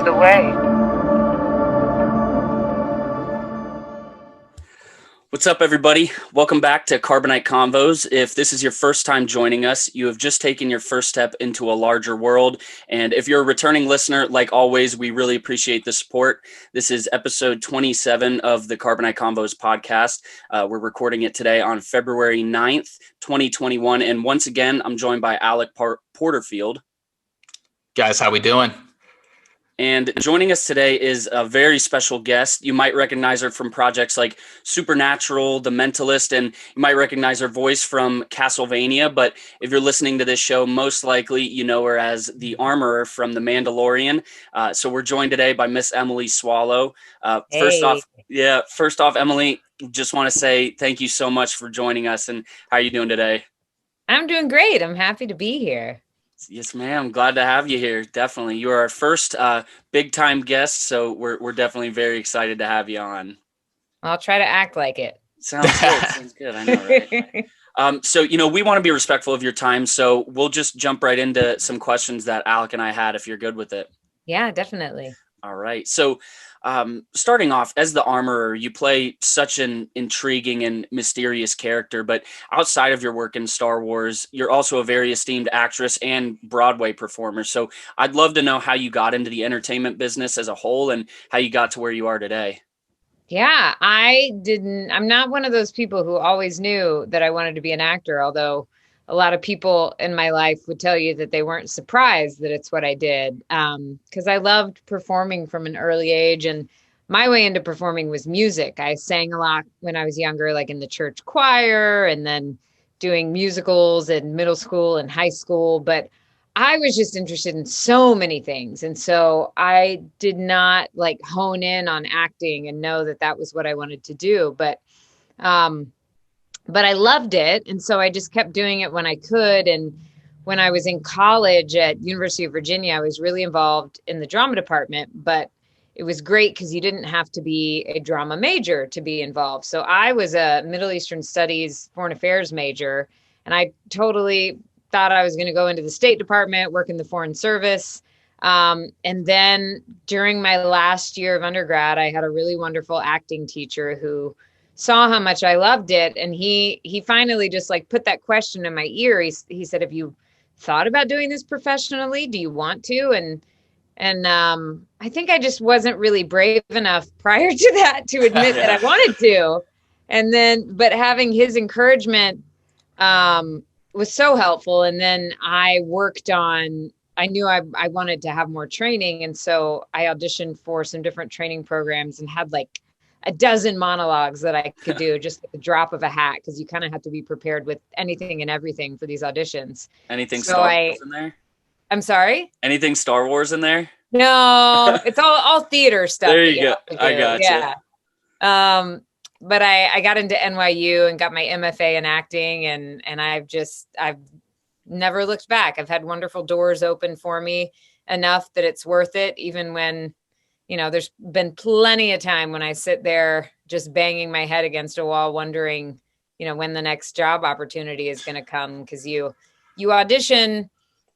the way. What's up, everybody? Welcome back to Carbonite Convos. If this is your first time joining us, you have just taken your first step into a larger world. And if you're a returning listener, like always, we really appreciate the support. This is episode 27 of the Carbonite Convos podcast. We're recording it today on February 9th, 2021. And once again, I'm joined by Alec Porterfield. Guys, how we doing? And joining us today is a very special guest. You might recognize her from projects like Supernatural, The Mentalist, and you might recognize her voice from Castlevania. But if you're listening to this show, most likely you know her as the Amorer from The Mandalorian. So we're joined today by Miss Emily Swallow. First off, Emily, just want to say thank you so much for joining us. And how are you doing today? I'm doing great. I'm happy to be here. Yes, ma'am. Glad to have you here. Definitely. You are our first big time guest, so we're definitely very excited to have you on. I'll try to act like it. Sounds good. Sounds good. I know, right? So, we want to be respectful of your time, so we'll just jump right into some questions that Alec and I had, if you're good with it. Yeah, definitely. All right. So, starting off, as the Armorer, you play such an intriguing and mysterious character, but outside of your work in Star Wars, you're also a very esteemed actress and Broadway performer. So I'd love to know how you got into the entertainment business as a whole and how you got to where you are today. Yeah, I'm not one of those people who always knew that I wanted to be an actor, although a lot of people in my life would tell you that they weren't surprised that it's what I did. Because I loved performing from an early age. And my way into performing was music. I sang a lot when I was younger, like in the church choir, and then doing musicals in middle school and high school. But I was just interested in so many things. And so I did not hone in on acting and know that that was what I wanted to do. But I loved it. And so I just kept doing it when I could. And when I was in college at University of Virginia, I was really involved in the drama department, but it was great because you didn't have to be a drama major to be involved. So I was a Middle Eastern Studies, Foreign Affairs major, and I totally thought I was going to go into the State Department, work in the Foreign Service. And then during my last year of undergrad, I had a really wonderful acting teacher who saw how much I loved it. And he finally just put that question in my ear. He said, "Have you thought about doing this professionally? Do you want to?" And I think I just wasn't really brave enough prior to that to admit that I wanted to. And then, but having his encouragement was so helpful. And then I knew I wanted to have more training. And so I auditioned for some different training programs and had a dozen monologues that I could do just at the drop of a hat, because you kind of have to be prepared with anything and everything for these auditions. Anything Star Wars in there? I'm sorry? Anything Star Wars in there? No, it's all theater stuff. There you go. I got you. But I got into NYU and got my MFA in acting, and I've never looked back. I've had wonderful doors open for me enough that it's worth it, even when there's been plenty of time when I sit there just banging my head against a wall, wondering, when the next job opportunity is going to come. Because you audition,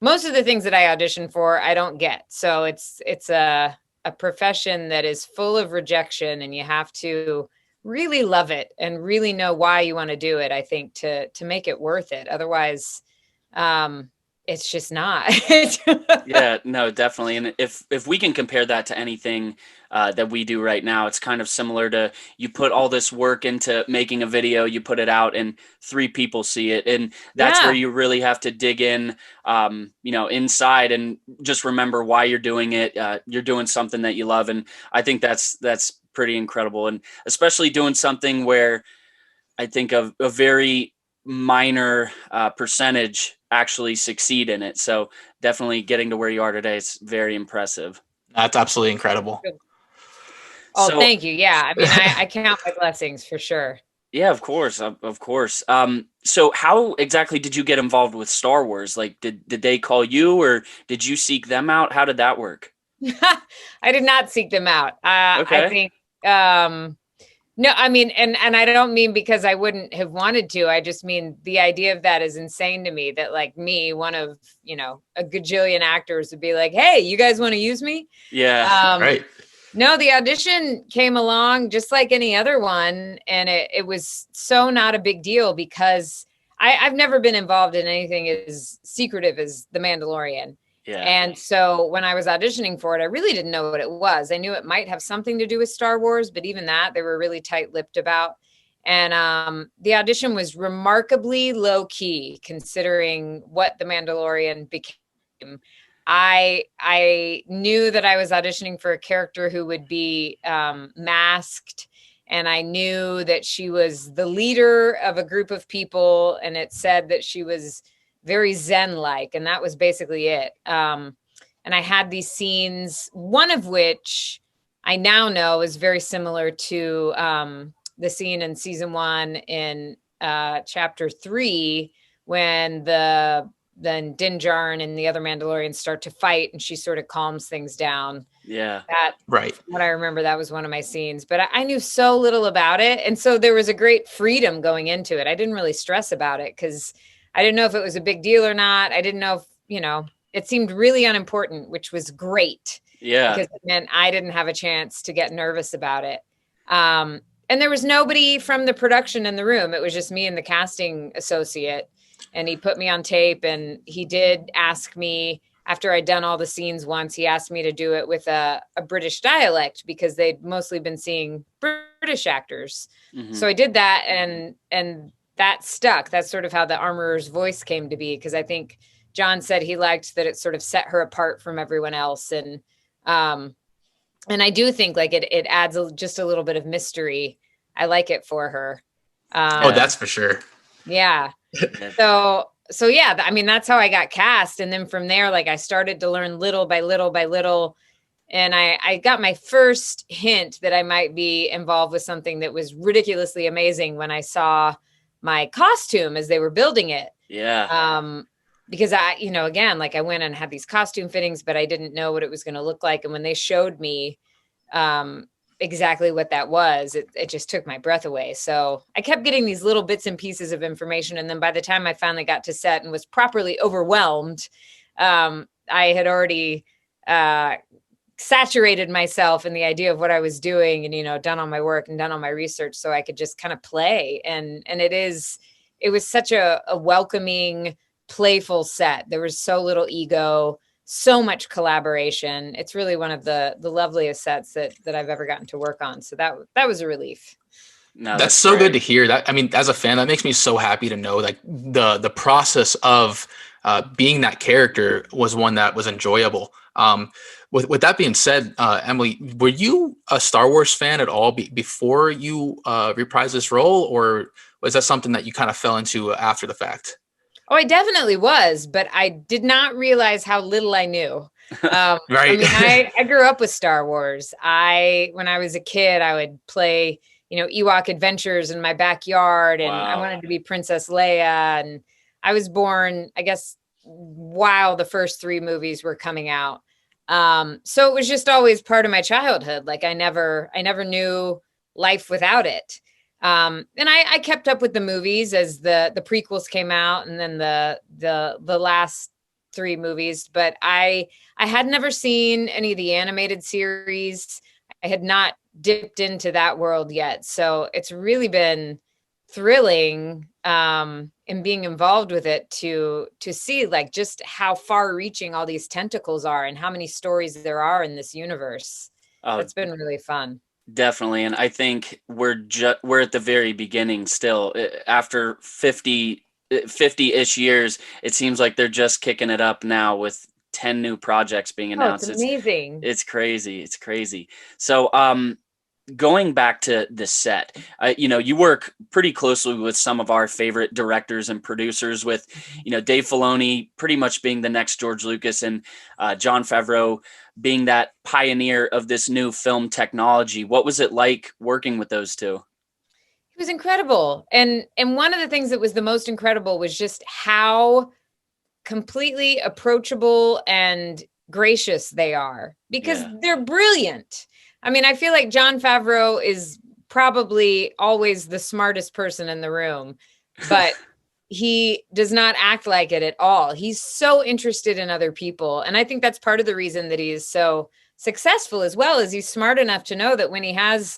most of the things that I audition for, I don't get. So it's a profession that is full of rejection, and you have to really love it and really know why you want to do it, I think, to make it worth it. Otherwise, it's just not. Yeah, no, definitely. And if we can compare that to anything that we do right now, it's kind of similar to, you put all this work into making a video, you put it out and 3 people see it. And that's where you really have to dig in, inside and just remember why you're doing it. You're doing something that you love. And I think that's pretty incredible. And especially doing something where I think of a very minor percentage actually succeed in it. So definitely getting to where you are today is very impressive. That's absolutely incredible. Oh, thank you. Yeah. I mean, I count my blessings for sure. Yeah, of course. Of course. So how exactly did you get involved with Star Wars? Did they call you, or did you seek them out? How did that work? I did not seek them out. Okay. I think No, I mean, and I don't mean because I wouldn't have wanted to. I just mean the idea of that is insane to me, that like me, one of, a gajillion actors would be like, hey, you guys want to use me? Yeah. Right. No, the audition came along just like any other one. And it was so not a big deal because I've never been involved in anything as secretive as The Mandalorian. Yeah. And so when I was auditioning for it, I really didn't know what it was. I knew it might have something to do with Star Wars, but even that they were really tight-lipped about. And the audition was remarkably low key considering what The Mandalorian became. I knew that I was auditioning for a character who would be masked, and I knew that she was the leader of a group of people, and it said that she was very Zen-like, and that was basically it. And I had these scenes, one of which I now know is very similar to the scene in season 1 in chapter 3 when then Din Djarin and the other Mandalorians start to fight, and she sort of calms things down. Yeah. Right. What I remember, that was one of my scenes, but I knew so little about it. And so there was a great freedom going into it. I didn't really stress about it because I didn't know if it was a big deal or not. I didn't know if, it seemed really unimportant, which was great. Yeah. Because it meant I didn't have a chance to get nervous about it. And there was nobody from the production in the room. It was just me and the casting associate. And he put me on tape, and he did ask me, after I'd done all the scenes once, he asked me to do it with a British dialect because they'd mostly been seeing British actors. Mm-hmm. So I did that, and that stuck. That's sort of how the Armorer's voice came to be, because I think John said he liked that it sort of set her apart from everyone else. And I do think like it adds just a little bit of mystery. I like it for her. That's for sure. Yeah. So yeah, I mean, that's how I got cast. And then from there, like I started to learn little by little by little. And I got my first hint that I might be involved with something that was ridiculously amazing when I saw my costume as they were building it. Yeah. Because again, like I went and had these costume fittings, but I didn't know what it was going to look like. And when they showed me, exactly what that was, it just took my breath away. So I kept getting these little bits and pieces of information. And then by the time I finally got to set and was properly overwhelmed, I had already saturated myself in the idea of what I was doing and, done all my work and done all my research so I could just kind of play. And it was such a welcoming, playful set. There was so little ego, so much collaboration. It's really one of the loveliest sets that I've ever gotten to work on. So that was a relief. No, that's so great. Good to hear. That, I mean, as a fan, that makes me so happy to know like the process of being that character was one that was enjoyable. With that being said, Emily, were you a Star Wars fan at all before you reprised this role, or was that something that you kind of fell into after the fact? Oh, I definitely was, but I did not realize how little I knew. Right. I mean, I grew up with Star Wars. When I was a kid, I would play, Ewok Adventures in my backyard, and I wanted to be Princess Leia. And I was born, I guess, while the first 3 movies were coming out. So it was just always part of my childhood. Like I never knew life without it. And I kept up with the movies as the prequels came out, and then the last 3 movies, but I had never seen any of the animated series. I had not dipped into that world yet. So it's really been thrilling, in being involved with it to see like just how far reaching all these tentacles are and how many stories there are in this universe. It's been really fun. Definitely. And I think we're at the very beginning still. After 50-ish years, it seems like they're just kicking it up now with 10 new projects being announced. It's amazing. It's crazy. It's crazy. So going back to the set, you work pretty closely with some of our favorite directors and producers, with, Dave Filoni pretty much being the next George Lucas, and Jon Favreau being that pioneer of this new film technology. What was it like working with those two? It was incredible. And one of the things that was the most incredible was just how completely approachable and gracious they are, because they're brilliant. I mean, I feel like Jon Favreau is probably always the smartest person in the room, but he does not act like it at all. He's so interested in other people. And I think that's part of the reason that he is so successful, as well as he's smart enough to know that when he has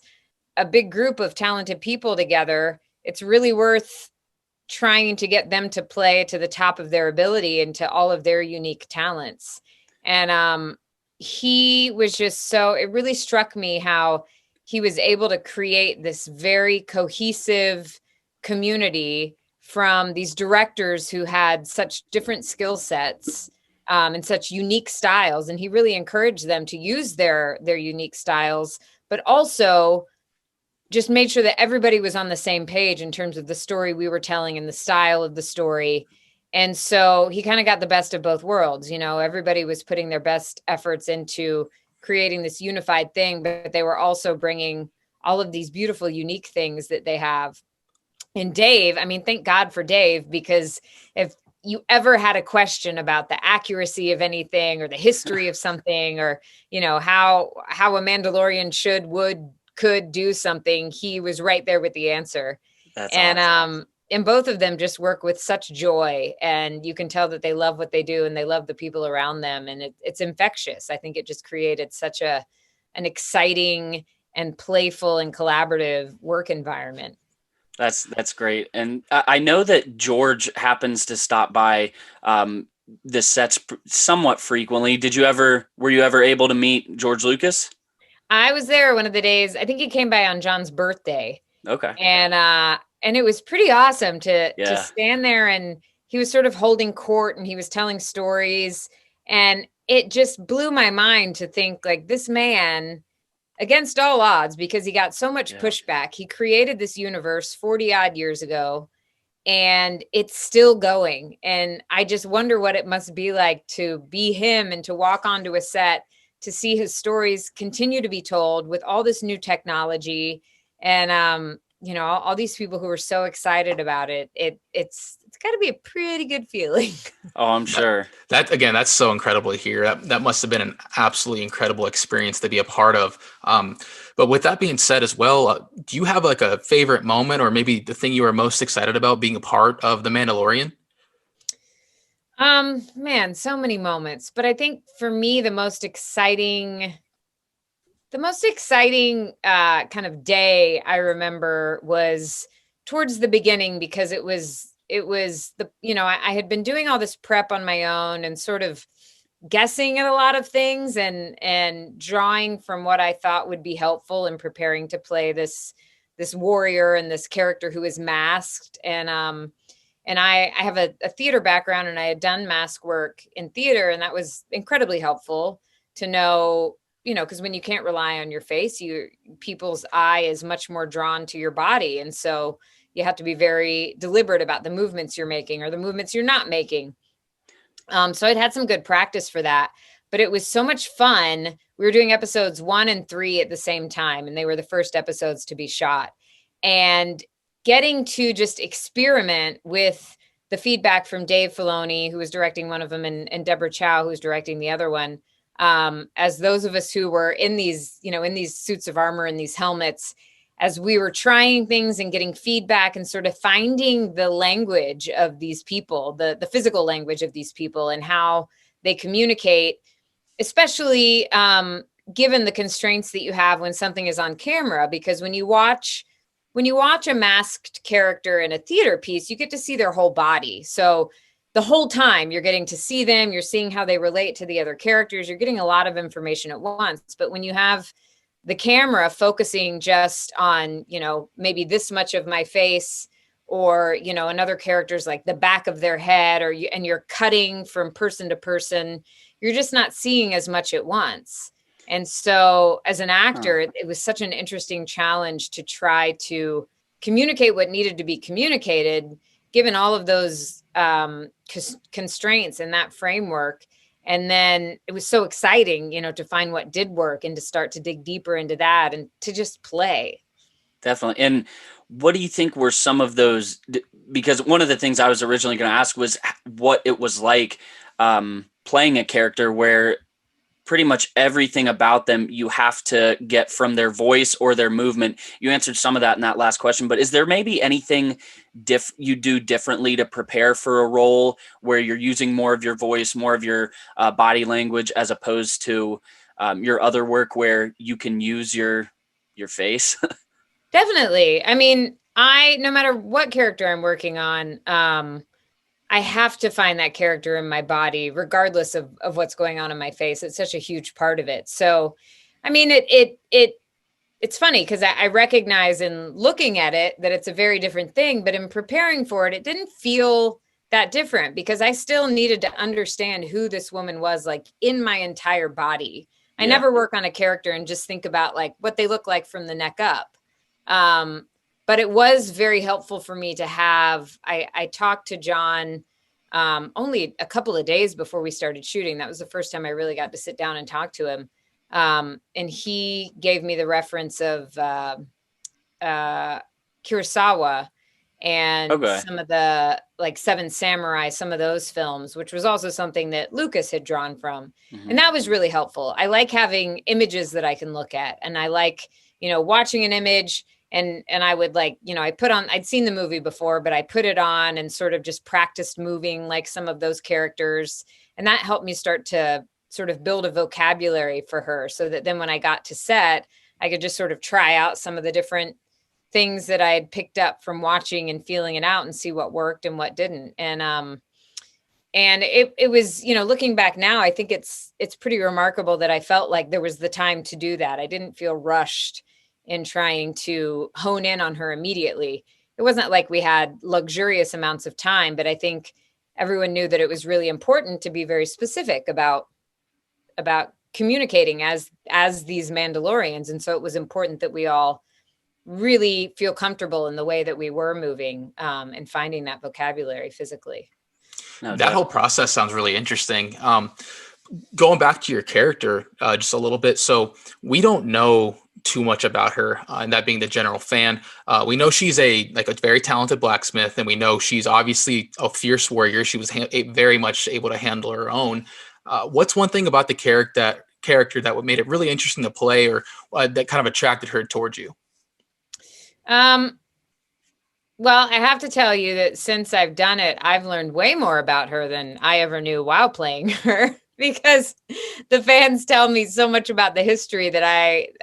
a big group of talented people together, it's really worth trying to get them to play to the top of their ability and to all of their unique talents. And he was just so, it really struck me how he was able to create this very cohesive community from these directors who had such different skill sets and such unique styles. And he really encouraged them to use their unique styles, but also just made sure that everybody was on the same page in terms of the story we were telling and the style of the story. And so he kind of got the best of both worlds. You know, everybody was putting their best efforts into creating this unified thing, but they were also bringing all of these beautiful, unique things that they have. And Dave, I mean, thank God for Dave, because if you ever had a question about the accuracy of anything or the history of something, or, you know, how a Mandalorian could do something, he was right there with the answer. That's and awesome. And both of them just work with such joy, and you can tell that they love what they do and they love the people around them, and it's infectious. I think it just created such an exciting and playful and collaborative work environment. That's great. And I know that George happens to stop by the sets somewhat frequently. Were you ever able to meet George Lucas? I was there one of the days. I think he came by on John's birthday. Okay. And it was pretty awesome to stand there, and he was sort of holding court and he was telling stories, and it just blew my mind to think, like, this man, against all odds, because he got so much pushback, he created this universe 40 odd years ago, and it's still going. And I just wonder what it must be like to be him and to walk onto a set, to see his stories continue to be told with all this new technology. And, you know, all these people who are so excited about it, it's got to be a pretty good feeling. Oh, I'm sure. That's so incredible to hear. That must have been an absolutely incredible experience to be a part of. But with that being said as well, do you have like a favorite moment, or maybe the thing you were most excited about being a part of The Mandalorian? Man, so many moments, but I think for me, the most exciting kind of day I remember was towards the beginning, because it was the, you know, I had been doing all this prep on my own and sort of guessing at a lot of things and drawing from what I thought would be helpful in preparing to play this warrior and this character who is masked. And I have a theater background, and I had done mask work in theater, and that was incredibly helpful to know, you know, because when you can't rely on your face, people's eye is much more drawn to your body. And so you have to be very deliberate about the movements you're making or the movements you're not making. So I'd had some good practice for that, but it was so much fun. We were doing episodes 1 and 3 at the same time, and they were the first episodes to be shot. And getting to just experiment with the feedback from Dave Filoni, who was directing one of them, and Deborah Chow, who was directing the other one. As those of us who were in these suits of armor and these helmets, as we were trying things and getting feedback and sort of finding the language of these people, the physical language of these people and how they communicate, especially given the constraints that you have when something is on camera, because when you watch a masked character in a theater piece, you get to see their whole body. So the whole time you're getting to see them, you're seeing how they relate to the other characters, you're getting a lot of information at once. But when you have the camera focusing just on, you know, maybe this much of my face, or, you know, another character's like the back of their head, and you're cutting from person to person, you're just not seeing as much at once. And so as an actor, it was such an interesting challenge to try to communicate what needed to be communicated, given all of those constraints and that framework. And then it was so exciting, you know, to find what did work and to start to dig deeper into that and to just play. Definitely. And what do you think were some of those? Because one of the things I was originally going to ask was what it was like playing a character where pretty much everything about them you have to get from their voice or their movement. You answered some of that in that last question, but is there maybe anything you do differently to prepare for a role where you're using more of your voice, more of your body language, as opposed to your other work where you can use your face? Definitely. I mean, no matter what character I'm working on, I have to find that character in my body, regardless of what's going on in my face. It's such a huge part of it. So, I mean, it's funny because I recognize in looking at it that it's a very different thing, but in preparing for it, it didn't feel that different because I still needed to understand who this woman was, like, in my entire body. I never work on a character and just think about like what they look like from the neck up. But it was very helpful for me to have, I talked to John only a couple of days before we started shooting. That was the first time I really got to sit down and talk to him. And he gave me the reference of Kurosawa and some of the like Seven Samurai, some of those films, which was also something that Lucas had drawn from. Mm-hmm. And that was really helpful. I like having images that I can look at, and I like, watching an image. And I would like, I'd seen the movie before, but I put it on and sort of just practiced moving like some of those characters. And that helped me start to sort of build a vocabulary for her so that then when I got to set, I could just sort of try out some of the different things that I had picked up from watching and feeling it out and see what worked and what didn't. And it was, looking back now, I think it's pretty remarkable that I felt like there was the time to do that. I didn't feel rushed in trying to hone in on her immediately. It wasn't like we had luxurious amounts of time, but I think everyone knew that it was really important to be very specific about communicating as these Mandalorians. And so it was important that we all really feel comfortable in the way that we were moving and finding that vocabulary physically. That whole process sounds really interesting. Going back to your character just a little bit. So we don't know too much about her, and that being the general fan. We know she's a very talented blacksmith, and we know she's obviously a fierce warrior. She was very much able to handle her own. What's one thing about the character that made it really interesting to play, or that kind of attracted her towards you? Well, I have to tell you that since I've done it, I've learned way more about her than I ever knew while playing her. Because the fans tell me so much about the history that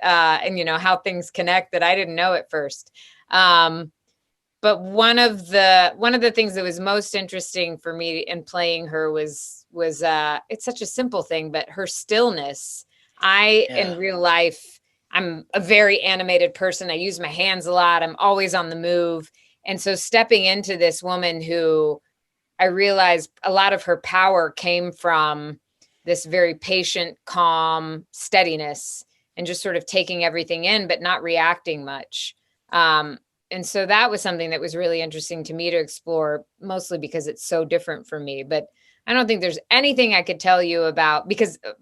and how things connect that I didn't know at first. But one of the things that was most interesting for me in playing her was it's such a simple thing, but her stillness. In real life, I'm a very animated person. I use my hands a lot. I'm always on the move. And so stepping into this woman who I realized a lot of her power came from this very patient, calm steadiness and just sort of taking everything in, but not reacting much. And so that was something that was really interesting to me to explore, mostly because it's so different from me. But I don't think there's anything I could tell you about,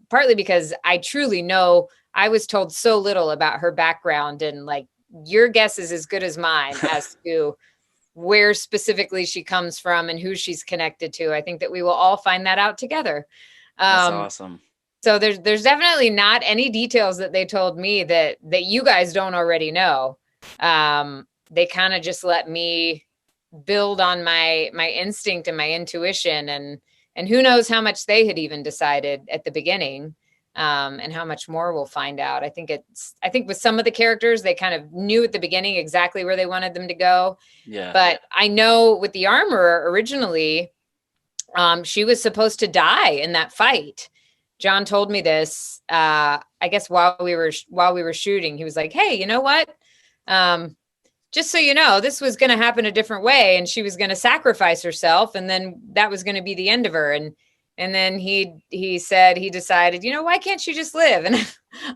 partly because I truly know I was told so little about her background, and like your guess is as good as mine as to where specifically she comes from and who she's connected to. I think that we will all find that out together. That's awesome. So there's definitely not any details that they told me that you guys don't already know. They kind of just let me build on my instinct and my intuition, and who knows how much they had even decided at the beginning, and how much more we'll find out. I think with some of the characters, they kind of knew at the beginning exactly where they wanted them to go. Yeah. But I know with the Amorer originally, she was supposed to die in that fight. John told me this, I guess while we were shooting. He was like, "Hey, you know what? Just so you know, this was going to happen a different way, and she was going to sacrifice herself, and then that was going to be the end of her." And then he said he decided, why can't she just live? And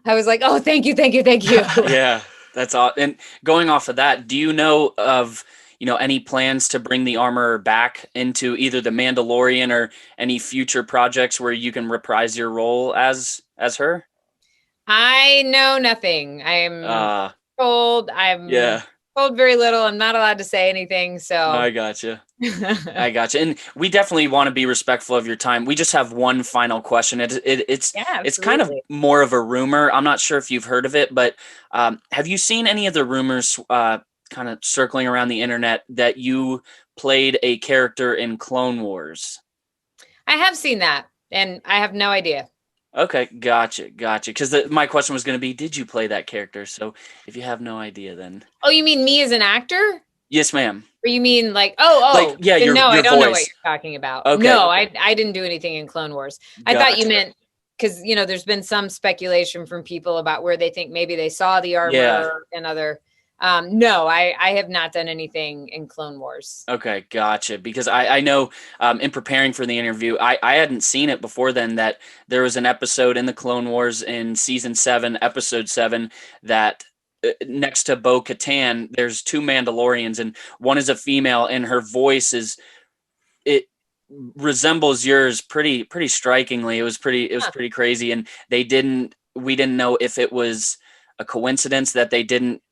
I was like, "Oh, thank you." Yeah, that's all. And going off of that, do you know of any plans to bring the Armorer back into either the Mandalorian or any future projects where you can reprise your role as her? I know nothing. I'm told. told very little. I'm not allowed to say anything. So I gotcha. I gotcha. And we definitely want to be respectful of your time. We just have one final question. It's kind of more of a rumor. I'm not sure if you've heard of it, but have you seen any of the rumors kind of circling around the internet that you played a character in Clone Wars? I have seen that, and I have no idea. Okay, gotcha. Because my question was going to be, did you play that character? So if you have no idea, then. Oh, you mean me as an actor? Yes, ma'am. Or you mean like, yeah, your I don't know voice. what you're talking about. Okay. No, I didn't do anything in Clone Wars. I thought you meant, because, there's been some speculation from people about where they think maybe they saw the armor and other. No, I have not done anything in Clone Wars. Okay, gotcha. Because I know in preparing for the interview, I hadn't seen it before then, that there was an episode in the Clone Wars in season 7, episode 7, that next to Bo-Katan, there's 2 Mandalorians, and one is a female, and her voice it resembles yours pretty strikingly. It was pretty crazy, and we didn't know if it was a coincidence that they didn't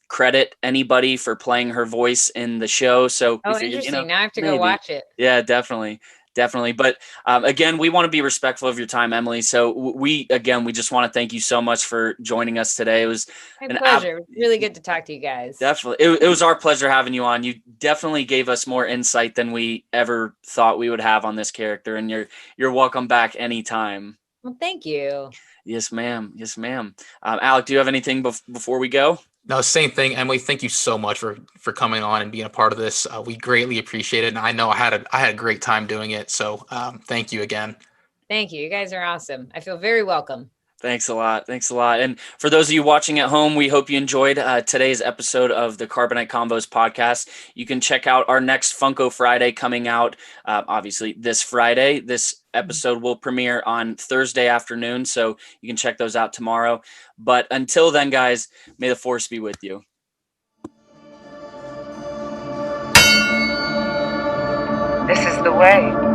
credit anybody for playing her voice in the show. So interesting. Now I have to go watch it. Yeah, definitely. But again, we want to be respectful of your time, Emily. So we just want to thank you so much for joining us today. It was my pleasure. It was really good to talk to you guys. Definitely. It was our pleasure having you on. You definitely gave us more insight than we ever thought we would have on this character, and you're welcome back anytime. Well, thank you. Yes, ma'am. Alec, do you have anything before we go? No, same thing, Emily. Thank you so much for coming on and being a part of this. We greatly appreciate it, and I know I had a great time doing it. So thank you again. Thank you. You guys are awesome. I feel very welcome. Thanks a lot. And for those of you watching at home, we hope you enjoyed today's episode of the Carbonite Convos podcast. You can check out our next Funko Friday coming out, obviously, this Friday. This episode will premiere on Thursday afternoon, so you can check those out tomorrow. But until then, guys, may the Force be with you. This is the way.